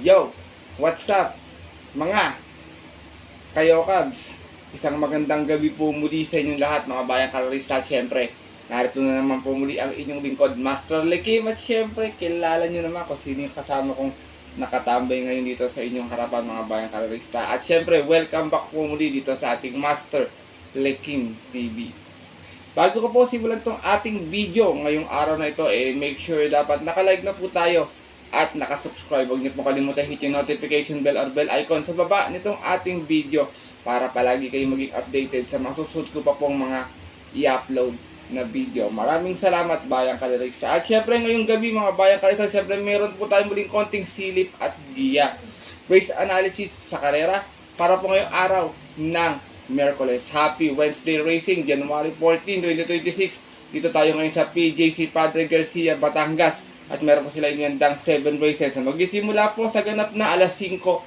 Yo! What's up? Mga Kayokabs, isang magandang gabi po muli sa inyong lahat mga bayang kalorista. Siyempre, narito na naman po muli ang inyong lingkod, Master Lekim. At siyempre, kilala nyo naman kung sino yung kasama kong nakatambay ngayon dito sa inyong harapan mga bayang kalorista. At siyempre, welcome back po muli dito sa ating Master Lekim TV. Bago ko po simulan tong ating video ngayong araw na ito, make sure dapat nakalike na po tayo at nakasubscribe. Huwag niyo po kalimutan hit yung notification bell or bell icon sa baba nitong ating video para palagi kayong maging updated sa mga susunod ko pa pong mga i-upload na video. Maraming salamat bayang kalorista. At syempre ngayong gabi mga bayang kalorista, syempre meron po tayong muling konting silip at giya. Race analysis sa karera para po ngayong araw ng Miyerkules. Happy Wednesday Racing, January 14, 2026. Dito tayo ngayon sa PJC Padre Garcia, Batangas. At meron po sila inihandang 7 races na magsisimula po sa ganap na alas 5:30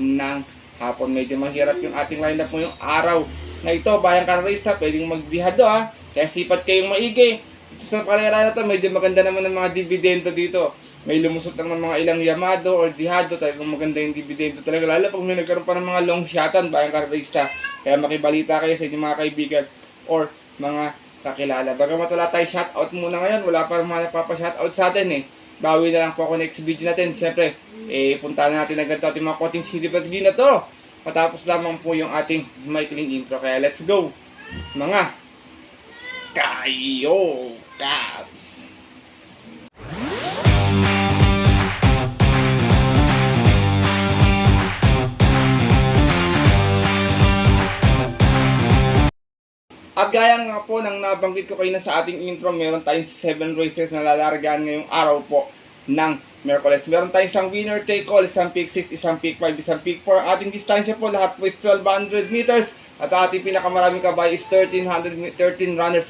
ng hapon. Medyo mahirap yung ating lineup mo yung araw na ito. Bayang kalorista, pwedeng magdihado ha. Kaya sipat kayong maigi. Dito sa karera na to, medyo maganda naman ng mga dividendo dito. May lumusot ng mga ilang Yamado or Dihado. Talagang maganda yung dividendo talaga. Lalo pag may nagkaroon pa ng mga long shotan, bayang kalorista. Kaya makibalita kayo sa inyong mga kaibigan or mga kakilala. Bagamat wala tayo shoutout muna ngayon, wala pa mga napapa-shoutout sa atin Bawi na lang po ako next video natin. Siyempre, puntahan natin agad ating mga konting silip at na to. Patapos lamang po yung ating maikling intro. Kaya let's go, mga Kayokabs! At gaya nga po nang nabanggit ko kayo na sa ating intro, meron tayong 7 races na lalargaan ngayong araw po ng Miyerkules. Meron tayong isang winner take all, isang pick 6, isang pick 5, isang pick 4. Ang ating distansya po lahat po is 1200 meters. At ang ating pinakamaraming kabay is 13 runners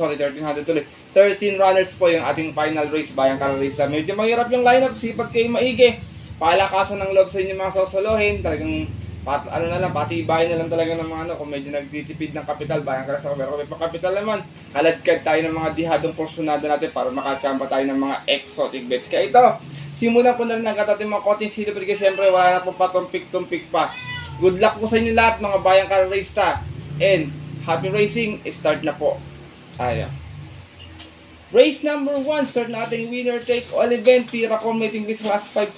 po yung ating final race bayang kalorista. Medyo mahirap yung lineup, sipat kayo maigi. Palakasan ng loob sa inyo mga sosolohin. Talagang patibay na lang talaga ng mga kung medyo nagtitipid ng kapital, bayang kalorista. Pero kung may pang-kapital naman, kaladkad tayo ng mga dihadong porsyonado natin para makachamba tayo ng mga exotic bets. Kaya ito, simulan ko na rin agad ating mga konting silip kasi siyempre wala na po patumpik-tumpik pa. Good luck po sa inyo lahat mga bayang kalorista. And happy racing, start na po tayo. Race number 1, start nating winner take all event. Piracom Meeting List Class 5,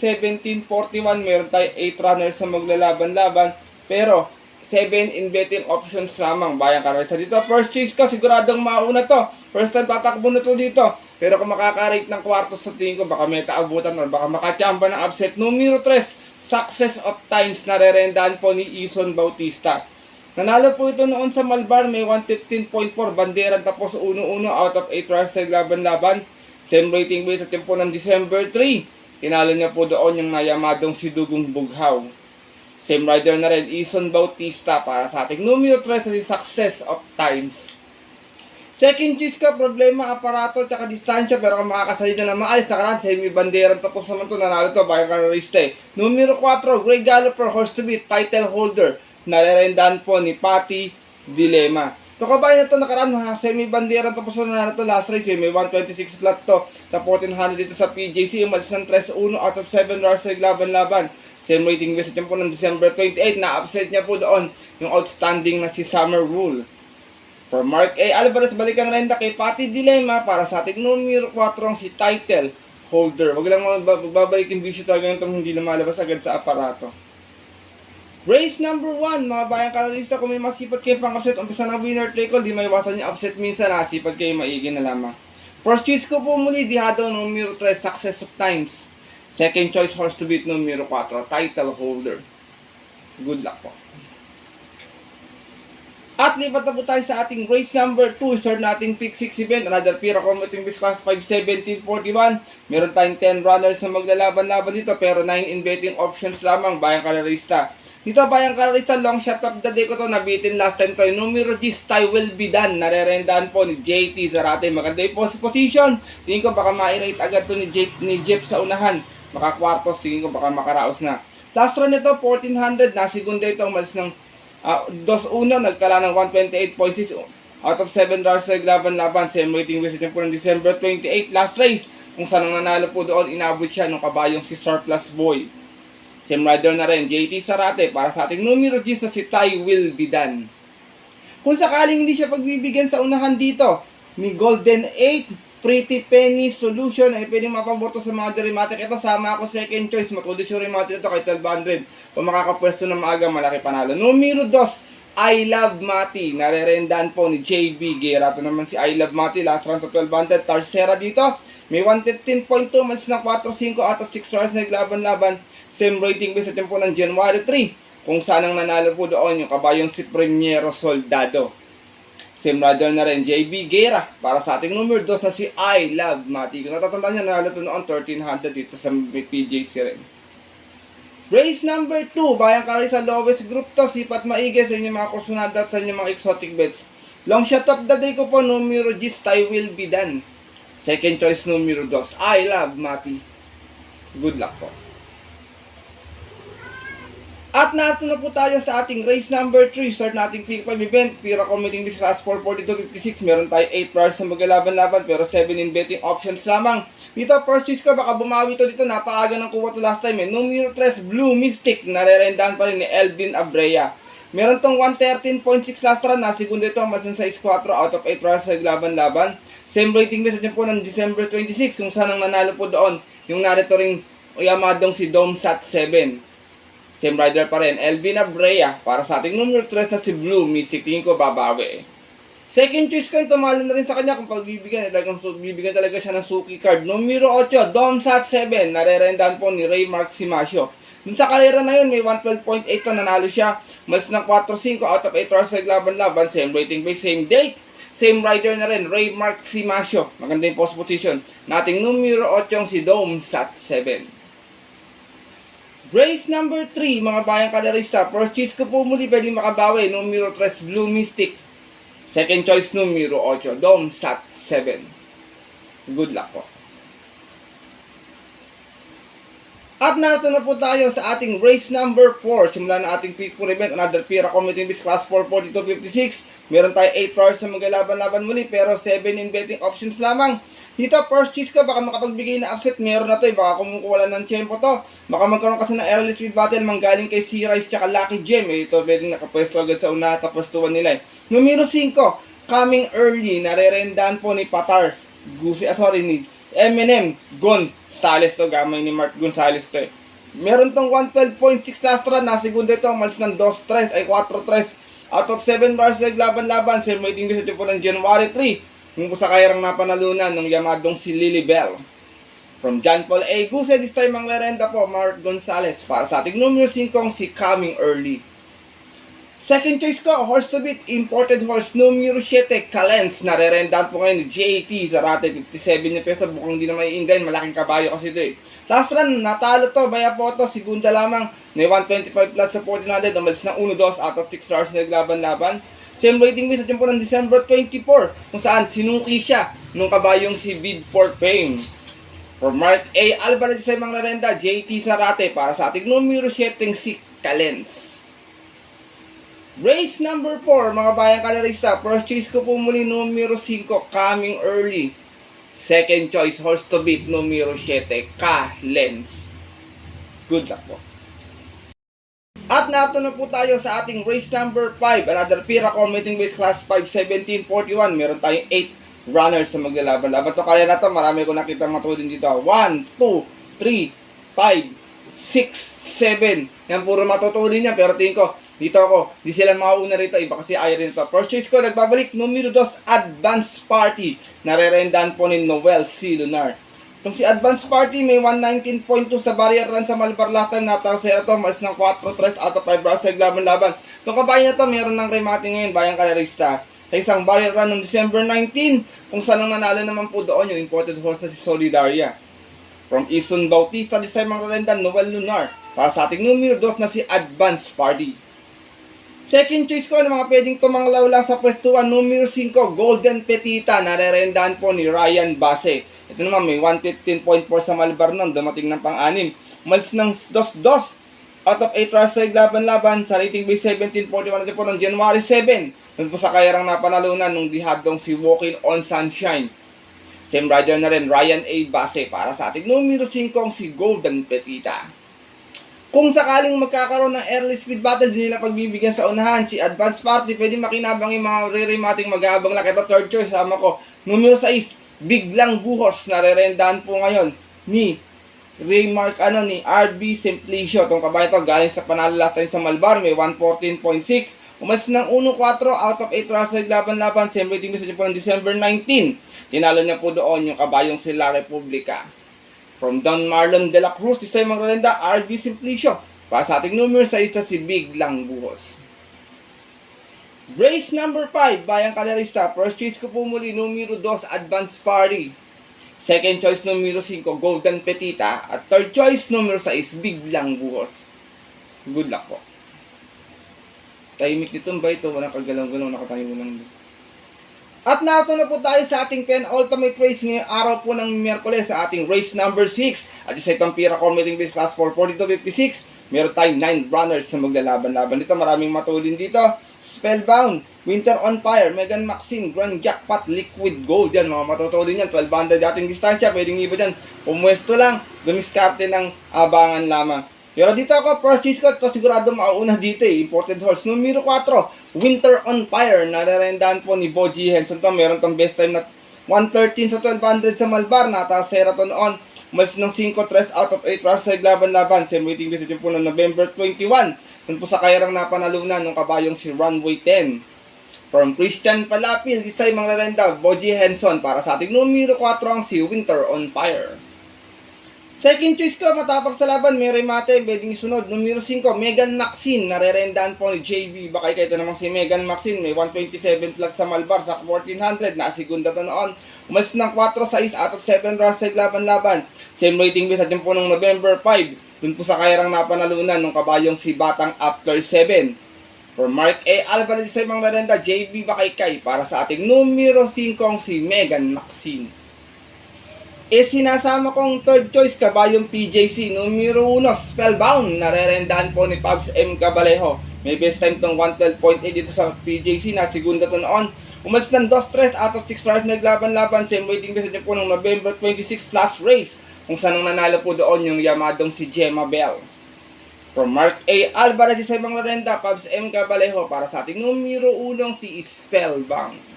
1741. Meron tayo 8 runners na maglalaban-laban. Pero 7 in betting options lamang bayang kalorista. Dito first choice ko, siguradong mauna to. First time tatakbo na to dito. Pero kung makakarate ng kwartos sa tingin ko, baka may taabutan or baka makachamba ng upset. Numero 3, Success of Times, narerendahan po ni Ison Bautista. Nanalo po ito noon sa Malbar, may 115.4, banderan tapos 1-1 out of 8 runs sa laban-laban. Same rating base sa tempo ng December 3. Tinalo niya po doon yung nayamadong si Dugong Bughaw. Same rider na rin, Ison Bautista para sa ating numero 3 si Success of Times. Second choice ka, problema, aparato, tsaka distansya, pero kung makakasalida na maalis, nakaraan, semi-banderan tapos naman ito, nanalo ito, bayang kalorista Numero 4, Grey Galloper, horse to beat, title holder. Narerendahan po ni Patty Dilema. Ito kabayan na ito nakaraan, semi-bandera tapos na ito last race, may 126 flat to sa 1400 dito sa PJC, umalis ng 3-1 out of 7 runs sa laban-laban. Same rating visit po ng December 28, na-upset niya po doon yung outstanding na si Summer Rule. For Mark A. Alvarez, balikang renda kay Patty Dilema para sa ating numero 4 si title holder. Wag lang magbabalik yung bisyo talaga itong hindi lumalabas agad sa aparato. Race number 1, mga bayang kalorista, kung may masipat kayo pang upset, umpisa ng winner take all, di may iwasan yung upset minsan, sipat kayo maigi na lamang. First choice ko po muli, Dihado, numero 3, Success of Times. Second choice, horse to beat, numero 4, title holder. Good luck po. At lipat na po tayo sa ating race number 2, start nating pick 6 event, another Piracom Meeting List Class 5, 1741. Meron tayong 10 runners na maglalaban-laban dito, pero 9 in betting options lamang, bayang kalorista. Dito bayang kalorista, long shot of the day ko to, nabitin last time to. Numero 10, Ty Will Be Done, narerendahan po ni JT Zarate. Maganda yung position. Tingin ko baka ma-irate agad to ni Jeff sa unahan. Makakwartos, tingin ko baka makaraos na. Last run nito, 1400, na segunda ito, umalis ng 2-1, nagtala ng 128.6 out of 7 runs sa laban-laban. Same rating visit po ng December 28. Last race, Kung saan ang nanalo po doon, inabot siya ng kabayong si Surplus Boy. Same rider na rin, JT Sarate para sa ating numero 10 na si Ty Will Bidan. Kung sakaling hindi siya pagbibigyan sa unahan dito ni Golden 8, Pretty Penny Solution ay pwedeng mapaborto sa mga Derimatic. Ito, sama ako second choice. Matulad yung Derimatic ito kay 1200. Kung makakapwesto ng maaga, malaki panalo. Numero 2, I Love Mati. Narerendahan po ni JB Guerra. Ito naman si I Love Mati. Last run sa 1200. Tarsera dito. May 115.2 months na 4-5 out of 6 stars na naglaban-laban. Same rating base natin po ng January 3. Kung saan ang nanalo po doon yung kabayong si Primero Soldado. Same rider na rin, JB Guerra para sa ating numero 2 na si I Love Mati. Kung natatandaan niya, nanalo ito noon 1300 dito sa PJC rin. Race number 2, bayang kari sa lowest group to, sipat maigi sa inyong mga kursunada at sa inyong mga exotic bets. Long shot of the day ko po, numero 10, Ty Will Bidan. Second choice, numero 2, I Love Mati. Good luck po. At nato na po tayo sa ating race number 3. Start nating pick 5 event. Pira committing this class 442.56. Meron tayo 8 players na maglalaban-laban pero 7 in betting options lamang. Dito, first choice ko, baka bumawi to dito. Napaaga ng kuha to last time. Numero 3, Blue Mystic. Narerendahan pa rin ni Elvin Abrea. Meron tong 113.6 last run. Segundo ito, matsin sa 4 out of 8 players na naglaban-laban. Same rating base natin po ng December 26. Kung saan ang nanalo po doon, yung narito ring yamadong si Domsat 7. Same rider pa rin, Elvin Abrea para sa ating numero 3 na si Blue Mystic. Tingin ko babawi. Second choice ko, tumalo na rin sa kanya kung pagbibigyan. Bibigyan talaga siya ng suki card. Numero 8, Domsat 7. Narerendahan po ni Ray Mark Simasio. Dun sa karera na yun, may 112.8 na nanalo siya. Mas ng 4-5 out of 8 hours sa laban-laban. Same rating base, same date. Same rider na rin, Ray Mark Simasio. Maganda yung post position. Nating numero 8 si Domsat 7. Race number 3, mga bayang kadarista. First choice ko po muli, pwedeng makabawi. Numero 3, Blue Mystic. Second choice, numero 8, Domsat 7. Good luck po. At narito na po tayo sa ating race number 4. Simulan na ating pick 4 event. Another Pira committing this class 442.56. Meron tayo 8 hours na maglalaban-laban muli pero 7 in betting options lamang. Dito, first choice ko, baka makapagbigay na upset, meron na to eh, baka kumukuha ng tempo to. Baka magkaroon kasi ng early speed battle, manggaling kay C-Rise tsaka Lucky Gem. Ito, pwedeng nakapwesto agad sa una at tapwestuhan nila eh. Numero 5, Coming Early, narerendahan po ni Patar, ni Eminem Gonzales to, gamay ni Mark Gonzales to eh. Meron tong 112.6 last run, na segundo ito, malis ng 2-3, ay 4-3. Out of 7 bars naglaban-laban, same rating din sa po ng January 3. Kung sa kayarang napanalunan ng yamadong si Lily Bell. From John Paul A. Guse, this time ang lerenda po, Mark Gonzales. Para sa ating numero 5, si Coming Early. Second choice ko, horse to beat, imported horse, numero 7, Calens. Narerendahan po ngayon ni JT Zarate, 57 niya peso, bukang di na maiingayin, malaking kabayo kasi ito eh. Last run, natalo to, baya po to, segunda lamang, may 125 plus sa 1400, umalis na 1-2 out of 6 stars na naglaban-laban. Same rating base natin po ng December 24, kung saan sinuki siya nung kabayong si Bid for Fame. For Mark A. Alvarez sa mga renda, JT Zarate para sa ating numero 7, si Calens. Race number 4, mga bayang kalarista. First choice ko po muli, numero 5, Coming Early. Second choice, horse to beat, numero 7, Calens. Good luck po. At nato na po tayo sa ating race number 5. Another Pira committing base class 5-17-41. Meron tayong 8 runners sa maglalaban-laban. Ito kaya na to, marami ko nakita matulin dito. 1, 2, 3, 5, 6, 7. Yan puro matutulin niya. Pero tingin ko, dito ako, di sila makauna rito. Iba kasi ayaw rin ito. First choice ko, nagbabalik. Numero 2, Advance Party. Narerendahan po ni Noel C. Lunar. Itong si Advance Party, may 119.2 sa barrier run sa Malbarlatan. Natalsera to, mas ng 4-3 out of 5 bars sa laban-laban. Itong kabayan na to, meron ng remate ngayon, bayang kalarista. Sa isang barrier run noong December 19, kung saan ang nanalo naman po doon yung imported horse na si Solidaria. From Ison Bautista, this time ang Rolendan, Noel Lunar. Para sa ating numero 2 na si Advance Party. Second choice ko na mga pwedeng tumanglaw lang sa pwestuhan, numero 5, Golden Petita. Narerendahan po ni Ryan Base. Ito naman, may 115.4 sa Malbar nun, dumating ng pang-anim. Malis ng 2-2 out of 8 runs sa laban-laban sa rating base 1741 natin po ng January 7. Doon po sa kayarang napanalunan nung dihadong si Walking on Sunshine. Same rider na rin, Ryan A. Base para sa ating numero 5 si Golden Petita. Kung sakaling magkakaroon ng early speed battle, di nila pagbibigyan sa unahan si Advance Party, pwede makinabang yung mga ririmating mag-aabang lang. Ito third choice, sama ko. Numero 6, Biglang Buhos, narerendahan po ngayon ni Raymark, ni RB Simplicio. Itong kabayan ito, galing sa panalo last time sa Malbar, may 114.6. Umalis ng 1-4 out of 8 rounds sa laban-laban. Same rating message po ng December 19. Tinalo niya po doon yung kabayong si La Republica. From Don Marlon de la Cruz, isa yung maglalenda, RB Simplicio. Para sa ating numero sa isa si Biglang Buhos. Race number 5, Bayang Kalerista. First choice ko po muli, numero 2, Advance Party. Second choice, numero 5, Golden Petita. At third choice, numero 6, Biglang Buhos. Good luck po. Tahimik nitong ba ito? Walang kagalaw-galaw, nakatayo mo lang. At nato na po tayo sa ating penultimate race ngayong araw po ng Miyerkules sa ating race number 6. At isa itong Pira Commuting Base Class 442.56. Meron tayong 9 runners na maglalaban-laban dito. Maraming matulin dito. Spellbound, Winter on Fire, Megan Maxine, Grand Jackpot, Liquid Gold. Yan, mga matutulin yan. 1200 dating distansya. Pwedeng iba dyan. Pumwesto lang. Dumiskarte ng abangan lamang. Pero dito ako, first choice ko, ito sigurado mauuna dito Imported horse. Numero 4, Winter on Fire. Nararendahan po ni Boji Henson to. Meron tong best time na 113 sa 1200 sa Malbar. Natasera to noon. Mas ng 5-3 out of 8 runs sa laban-laban. Same waiting decision po ng November 21. Dun po sa kayarang napanalunan ng kabayong si Runway 10. From Christian Palapil, isa yung mga renda, Boji Henson. Para sa ating numero 4 ang si Winter on Fire. Second choice ko, matapang sa laban, may remate, pwedeng isunod. Numero 5, Megan Maxine, narerendahan po ni JB. Baka ito namang si Megan Maxine, may 127 flat sa Malbar, sa 1400, nasigunda to noon. Umalis ng 4-6 out of 7 runs sa laban-laban. Same rating base at yung po nung November 5. Dun po sa kayarang napanalunan ng kabayong si Batang After 7. For Mark A. Alvarez sa mga narenda, JB Bakaykay. Para sa ating numero 5 si Megan Maxine. Sinasama kong third choice, kabayong PJC, numero 1, Spellbound, narerendahan po ni Pabs M. Cabalejo. May best time tong 112.8 dito sa PJC, na segunda to noon. Umalis ng 2-3 out of 6 runs naglaban-laban. Same waiting best po ng November 26 last race, kung saan ang nanalo po doon yung yamadong si Gemma Bell. From Mark A. Alvarez sa ibang larenda, Pabs M. Cabalejo. Para sa ating numero 1 si Spellbound.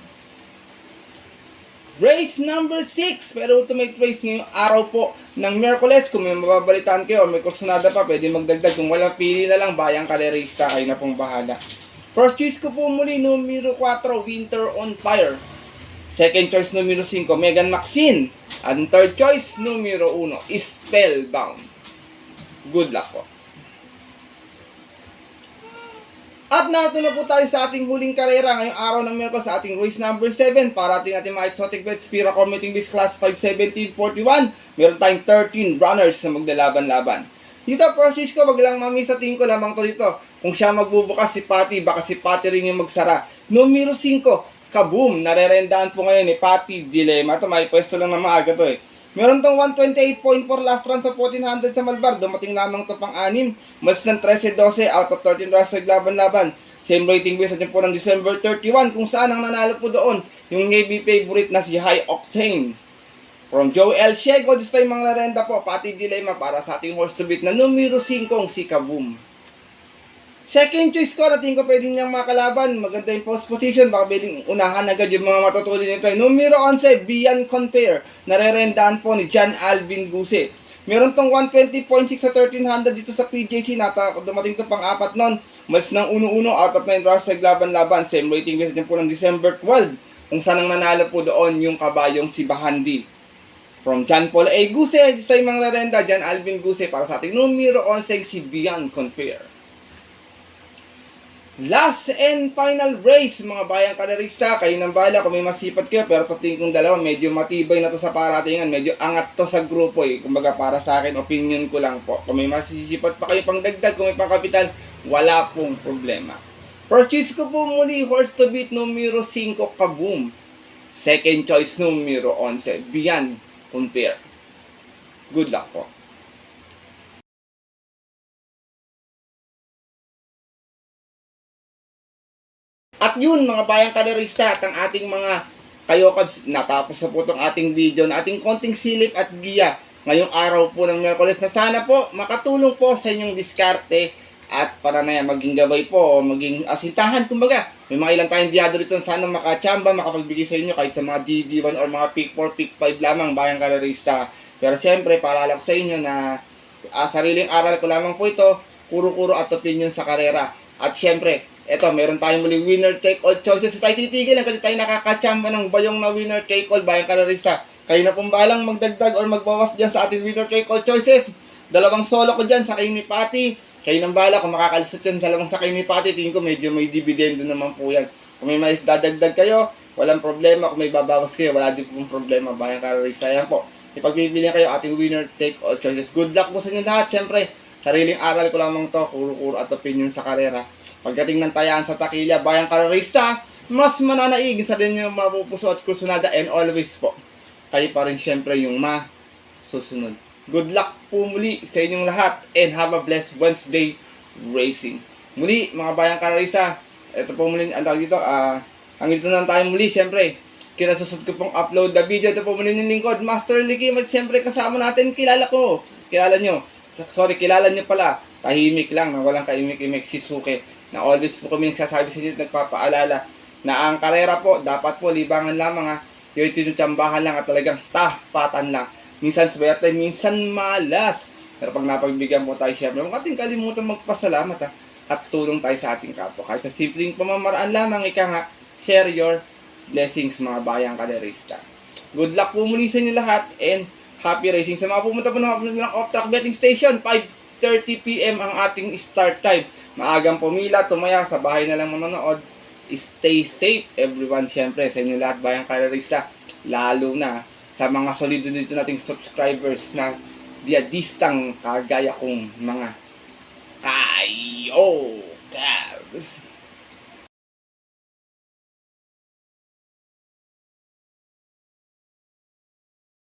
Race number 6, pero ultimate race ngayong araw po ng Miyerkules. Kung may mababalitaan kayo o may kursunada pa, pwede magdagdag. Kung walang pili na lang, Bayang Kalerista, kayo na pong bahala. First choice ko po muli, numero 4, Winter on Fire. Second choice, numero 5, Megan Maxine. And third choice, numero 1, Spellbound. Good luck po. At nato na po tayo sa ating huling karera ngayong araw ng Miyerkules sa ating race number 7 para ating mga exotic bets, Pira Commuting Base Class 517.41. Meron tayong 13 runners na maglalaban-laban. Dito, process ko, wag lang mami sa team ko lamang to dito. Kung siya magbubukas si Patty, baka si Patty rin yung magsara. Numero 5, Kaboom, narerendahan po ngayon ni Patty Dilemma. Ito, may pwesto lang na maaga to Meron tong 128.4 last run sa 1400 sa Malbar. Dumating lamang to pang 6. Mas ng 13-12 out of 13 runs sa laban-laban. Same rating base natin po ng December 31. Kung saan ang nanalo po doon yung heavy favorite na si High Octane. From Joel Shego, this time mga narenda po, Patty Dilemma para sa ating horse to beat na numero 5 si Kaboom. Second choice ko, natin ko pwede niyang makalaban. Maganda yung post position, baka pwedeng unahan agad yung mga matutulin nito. Numero 11, Beyond Compare. Narerendahan po ni John Alvin Guse. Meron tong 120.6 sa 1300 dito sa PJC. Dumating to pang 4 nun. Mas ng 1-1 out of 9 runs sa laban-laban. Same rating base din po ng December 12. Kung saan ang nanalo po doon yung kabayong si Bahandi. From John Paul A. Guse, sa mga narenda, John Alvin Guse. Para sa ating numero 11, si Beyond Compare. Last and final race, mga Bayang Kalerista. Kayo nang bahala kung may masipat kayo. Pero pating kong dalawa, medyo matibay na to sa paratingan. Medyo angat to sa grupo Kumbaga para sa akin, opinion ko lang po. Kung may masisipat pa kayo pang dagdag, kung may pang kapital, wala pong problema. First choice ko po muli, horse to beat, numero 5, Kaboom. Second choice, numero 11, Beyond Compare. Good luck po. At yun, mga Bayang Kalerista, at ang ating mga kayo Kabs, natapos na po itong ating video na ating konting silip at giya ngayong araw po ng Miyerkules na sana po makatulong po sa inyong diskarte at para na yan, maging gabay po o maging asintahan. Kumbaga, may mga ilang tayong diado rito na sana makachamba, makapagbigay sa inyo kahit sa mga DD1 or mga pick 4, pick 5 lamang, bayang karerista. Pero syempre, paalala ko sa inyo na sariling aral ko lamang po ito, kuro-kuro at opinion sa karera. At syempre, eto, meron tayong muli winner take all choices. Tayo titigil lang kasi tayo nakakachamba ng bayong na winner take all bayang karerista. Kayo na pong balang magdagdag or magbawas dyan sa ating winner take all choices. Dalawang solo ko dyan sa kay ni Patty. Kayo nang bala kung makakalisot yan sa dalawang sa kay ni Patty. Tingin ko medyo may dividendo naman po yan. Kung may dadagdag kayo, walang problema. Kung may babawas kayo, wala din pong problema. Bayang karerista yan po. Ipagbibilihan kayo ating winner take all choices. Good luck po sa inyo lahat. Siyempre, sariling aral ko lamang to, kuro-kuro at opinion sa karera. Pagdating ng tayaan sa takilya, bayang karerista, mas mananaig sa rin yung mapupuso at kursunada and always po. Kayo pa rin siyempre yung masusunod. Good luck po muli sa inyong lahat and have a blessed Wednesday racing. Muli, mga bayang karerista, ito po muli, ang tawag dito, hanggang dito na tayo muli, siyempre. Kinasusod ko pong upload na video. Ito po muli ng lingkod, Master Likim, at siyempre kasama natin, kilala ko. Kilala nyo. Sorry, kilala nyo pala. Tahimik lang, na walang kaimik-imik si Suke. Na always po kami nagsasabi sa inyo, nagpapaalala na ang karera po, dapat po libangan lamang ha. Yung tinutsambahan lang at talagang tapatan lang. Minsan swerte, minsan malas. Pero pag napagbigyan po tayo, syempre, huwag ating kalimutan magpasalamat ha. At tulong tayo sa ating kapwa. Kahit sa simpleng pamamaraan lamang, ika nga, share your blessings mga bayang karerista. Good luck po muli sa inyo lahat and happy racing. Sa mga pumunta po ng off-track betting station, 5:30 PM ang ating start time. Maagang pumila, tumaya, sa bahay na lang manonood. Stay safe everyone, syempre sa inyo lahat bayang karerista. Lalo na sa mga solido dito nating subscribers na diadistang kagaya kong mga Kabs.